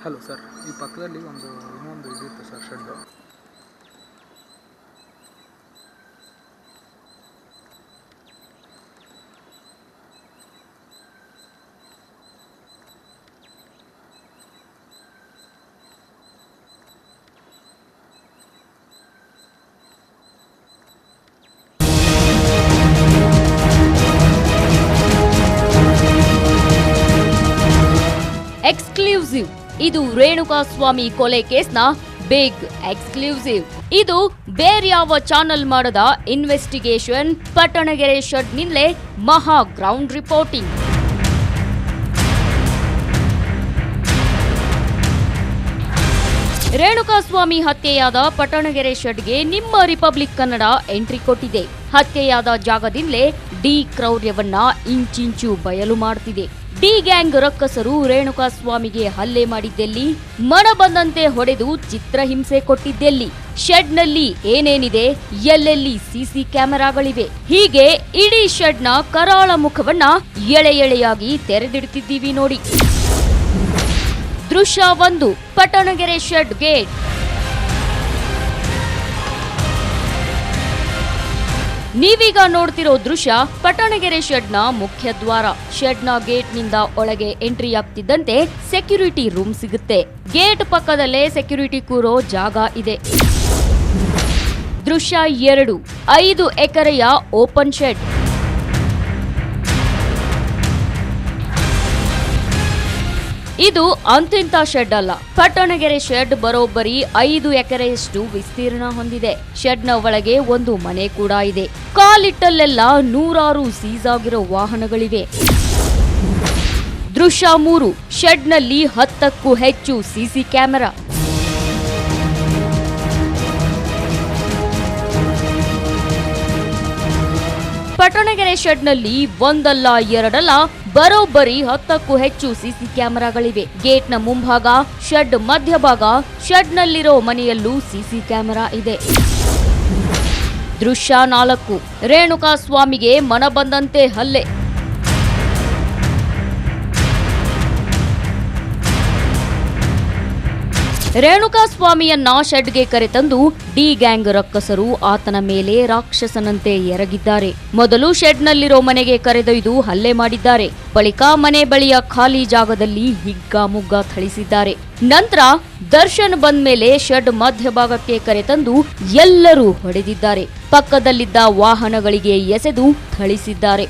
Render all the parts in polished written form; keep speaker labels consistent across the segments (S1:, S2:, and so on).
S1: Hello sir, ಈ ಪಕ್ಕದಲ್ಲಿ ಇನ್ನೊಂದು ಇದಿತ್ತು ಸರ್ ಶೆಡ್ಡು.
S2: ಎಕ್ಸ್ಕ್ಲೂಸಿವ್. ಇದು ರೇಣುಕಾಸ್ವಾಮಿ ಕೊಲೆ ಕೇಸ್ನ ಬಿಗ್ ಎಕ್ಸ್ಕ್ಲೂಸಿವ್. ಇದು ಬೇರ್ಯಾವ ಚಾನಲ್ ಮಾಡದ ಇನ್ವೆಸ್ಟಿಗೇಷನ್. ಪಟ್ಟಣಗೆರೆ ಶೆಡ್ನಿಂದಲೇ ಮಹಾ ಗ್ರೌಂಡ್ ರಿಪೋರ್ಟಿಂಗ್. ರೇಣುಕಾಸ್ವಾಮಿ ಹತ್ಯೆಯಾದ ಪಟ್ಟಣಗೆರೆ ಶೆಡ್ಗೆ ನಿಮ್ಮ ರಿಪಬ್ಲಿಕ್ ಕನ್ನಡ ಎಂಟ್ರಿ ಕೊಟ್ಟಿದೆ. ಹತ್ಯೆಯಾದ ಜಾಗದಿಂದಲೇ ಡಿ ಕ್ರೌರ್ಯವನ್ನ ಇಂಚಿಂಚು ಬಯಲು ಮಾಡುತ್ತಿದೆ. ಡಿ ಗ್ಯಾಂಗ್ ರಕ್ಕಸರು ರೇಣುಕಾಸ್ವಾಮಿಗೆ ಹಲ್ಲೆ ಮಾಡಿದ್ದೆಲ್ಲಿ, ಮನ ಬಂದಂತೆ ಹೊಡೆದು ಚಿತ್ರಹಿಂಸೆ ಕೊಟ್ಟಿದ್ದೆಲ್ಲಿ, ಶೆಡ್ನಲ್ಲಿ ಏನೇನಿದೆ, ಎಲ್ಲೆಲ್ಲಿ ಸಿಸಿ ಕ್ಯಾಮೆರಾಗಳಿವೆ, ಹೀಗೆ ಇಡೀ ಶೆಡ್ನ ಕರಾಳ ಮುಖವನ್ನ ಎಳೆ ಎಳೆಯಾಗಿ ತೆರೆದಿಡುತ್ತಿದ್ದೀವಿ ನೋಡಿ. ದೃಶ್ಯ 1, ಪಟ್ಟಣಗೆರೆ ಶೆಡ್ ಗೇಟ್. ನೀವೀಗ ನೋಡ್ತಿರೋ ದೃಶ್ಯ ಪಟ್ಟಣಗೆರೆ ಶೆಡ್ನ ಮುಖ್ಯ ದ್ವಾರ. ಶೆಡ್ನ ಗೇಟ್ನಿಂದ ಒಳಗೆ ಎಂಟ್ರಿ ಆಗ್ತಿದ್ದಂತೆ ಸೆಕ್ಯೂರಿಟಿ ರೂಮ್ ಸಿಗುತ್ತೆ. ಗೇಟ್ ಪಕ್ಕದಲ್ಲೇ ಸೆಕ್ಯೂರಿಟಿ ಕೂರೋ ಜಾಗ ಇದೆ. ದೃಶ್ಯ 2, 5 ಎಕರೆಯ ಓಪನ್ ಶೆಡ್. ಇದು ಅಂತಿಂತ ಶೆಡ್ ಅಲ್ಲ. ಪಟ್ಟಣಗೆರೆ ಶೆಡ್ ಬರೋಬ್ಬರಿ 5 ಎಕರೆಯಷ್ಟು ವಿಸ್ತೀರ್ಣ ಹೊಂದಿದೆ. ಶೆಡ್ನ ಒಳಗೆ ಒಂದು ಮನೆ ಕೂಡ ಇದೆ. ಕಾಲಿಟ್ಟಲ್ಲೆಲ್ಲ ನೂರಾರು ಸೀಸ್ ಆಗಿರೋ ವಾಹನಗಳಿವೆ. ದೃಶ್ಯ 3, ಶೆಡ್ನಲ್ಲಿ 10ಕ್ಕೂ ಹೆಚ್ಚು ಸಿಸಿ ಕ್ಯಾಮೆರಾ. ಪಟ್ಟಣಗೆರೆ ಶೆಡ್ನಲ್ಲಿ ಒಂದಲ್ಲ ಎರಡಲ್ಲ ಬರೋಬ್ಬರಿ 10ಕ್ಕೂ ಹೆಚ್ಚು ಸಿಸಿ ಕ್ಯಾಮೆರಾಗಳಿವೆ. ಗೇಟ್ನ ಮುಂಭಾಗ, ಶೆಡ್ ಮಧ್ಯಭಾಗ, ಶೆಡ್ನಲ್ಲಿರೋ ಮನೆಯಲ್ಲೂ ಸಿಸಿ ಕ್ಯಾಮೆರಾ ಇದೆ. ದೃಶ್ಯ 4, ರೇಣುಕಾಸ್ವಾಮಿಗೆ ಮನ ಬಂದಂತೆ ಹಲ್ಲೆ. ರೇಣುಕಾಸ್ವಾಮಿಯನ್ನ ಶೆಡ್ಗೆ ಕರೆತಂದು ಡಿ ಗ್ಯಾಂಗ್ ರಕ್ಕಸರು ಆತನ ಮೇಲೆ ರಾಕ್ಷಸನಂತೆ ಎರಗಿದ್ದಾರೆ. ಮೊದಲು ಶೆಡ್ನಲ್ಲಿರೋ ಮನೆಗೆ ಕರೆದೊಯ್ದು ಹಲ್ಲೆ ಮಾಡಿದ್ದಾರೆ. ಬಳಿಕ ಮನೆ ಬಳಿಯ ಖಾಲಿ ಜಾಗದಲ್ಲಿ ಹಿಗ್ಗಾಮುಗ್ಗಾ ಥಳಿಸಿದ್ದಾರೆ. ನಂತರ ದರ್ಶನ್ ಬಂದ ಮೇಲೆ ಶೆಡ್ ಮಧ್ಯಭಾಗಕ್ಕೆ ಕರೆತಂದು ಎಲ್ಲರೂ ಹೊಡೆದಿದ್ದಾರೆ. ಪಕ್ಕದಲ್ಲಿದ್ದ ವಾಹನಗಳಿಗೆ ಎಸೆದು ಥಳಿಸಿದ್ದಾರೆ.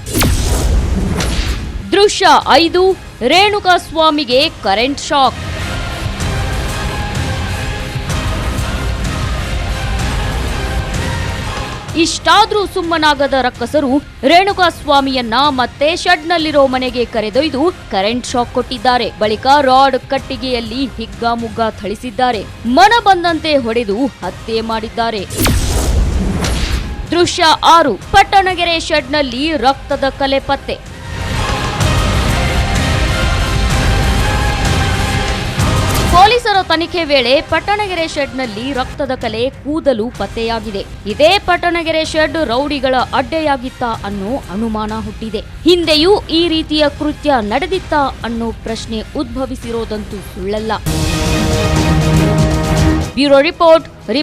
S2: ದೃಶ್ಯ 5, ರೇಣುಕಾಸ್ವಾಮಿಗೆ ಕರೆಂಟ್ ಶಾಕ್. ಇಷ್ಟಾದ್ರೂ ಸುಮ್ಮನಾಗದ ರಕ್ಕಸರು ರೇಣುಕಾಸ್ವಾಮಿಯನ್ನ ಮತ್ತೆ ಶೆಡ್ನಲ್ಲಿರೋ ಮನೆಗೆ ಕರೆದೊಯ್ದು ಕರೆಂಟ್ ಶಾಕ್ ಕೊಟ್ಟಿದ್ದಾರೆ. ಬಳಿಕ ರಾಡ್ ಕಟ್ಟಿಗೆಯಲ್ಲಿ ಹಿಗ್ಗಾಮುಗ್ಗಾ ಥಳಿಸಿದ್ದಾರೆ. ಮನ ಬಂದಂತೆ ಹೊಡೆದು ಹತ್ಯೆ ಮಾಡಿದ್ದಾರೆ. ದೃಶ್ಯ 6, ಪಟ್ಟಣಗೆರೆ ಶೆಡ್ನಲ್ಲಿ ರಕ್ತದ ಕಲೆ ಪತ್ತೆ. ಪೊಲೀಸರ ತನಿಖೆ ವೇಳೆ ಪಟ್ಟಣಗೆರೆ ಶೆಡ್ನಲ್ಲಿ ರಕ್ತದ ಕಲೆ, ಕೂದಲು ಪತ್ತೆಯಾಗಿದೆ. ಇದೇ ಪಟ್ಟಣಗೆರೆ ಶೆಡ್ ರೌಡಿಗಳ ಅಡ್ಡೆಯಾಗಿತ್ತಾ ಅನ್ನೋ ಅನುಮಾನ ಹುಟ್ಟಿದೆ. ಹಿಂದೆಯೂ ಈ ರೀತಿಯ ಕೃತ್ಯ ನಡೆದಿತ್ತಾ ಅನ್ನೋ ಪ್ರಶ್ನೆ ಉದ್ಭವಿಸಿರೋದಂತೂ ಸುಳ್ಳಲ್ಲ. Bureau report.